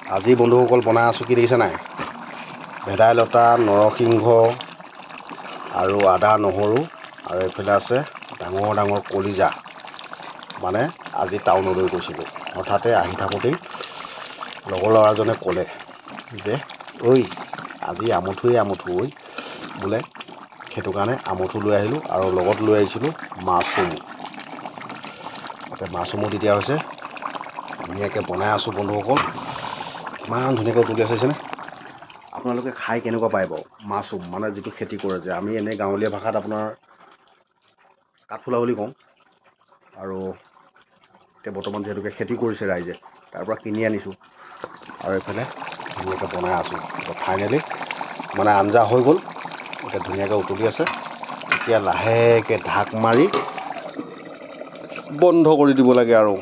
আজি বন্ধুসকল বনাই আছোঁ কি দেখিছে নাই, ভেদাইলতা, নৰসিংহ আৰু আদা নহৰু আৰু এইফালে আছে ডাঙৰ ডাঙৰ কলিজা। মানে আজি টাউনলৈ গৈছিলোঁ, হঠাতে আহি থাকোঁতেই লগৰ ল'ৰাজনে ক'লে যে ঐ আজি আমঠুৱে আমঠু ঐ বোলে, সেইটো কাৰণে আমঠু লৈ আহিলোঁ আৰু লগত লৈ আহিছিলোঁ মাছৰুম। তাতে মাছৰুমো দি দিয়া হৈছে, ধুনীয়াকৈ বনাই আছোঁ বন্ধুসকল। ইমান ধুনীয়াকৈ উতলি আছেনে, আপোনালোকে খাই কেনেকুৱা পায় বাৰু? মাছৰুম মানে যিটো খেতি কৰে যে, আমি এনেই গাঁৱলীয়া ভাষাত আপোনাৰ কাঠফুলা বুলি কওঁ। আৰু এতিয়া বৰ্তমান যিহেতুকে খেতি কৰিছে ৰাইজে, তাৰ পৰা কিনি আনিছোঁ আৰু এইফালে ধুনীয়াকৈ বনাই আছোঁ। এতিয়া ফাইনেলি মানে আঞ্জা হৈ গ'ল, এতিয়া ধুনীয়াকৈ উতলি আছে। এতিয়া লাহেকৈ ঢাক মাৰি বন্ধ কৰি দিব লাগে আৰু।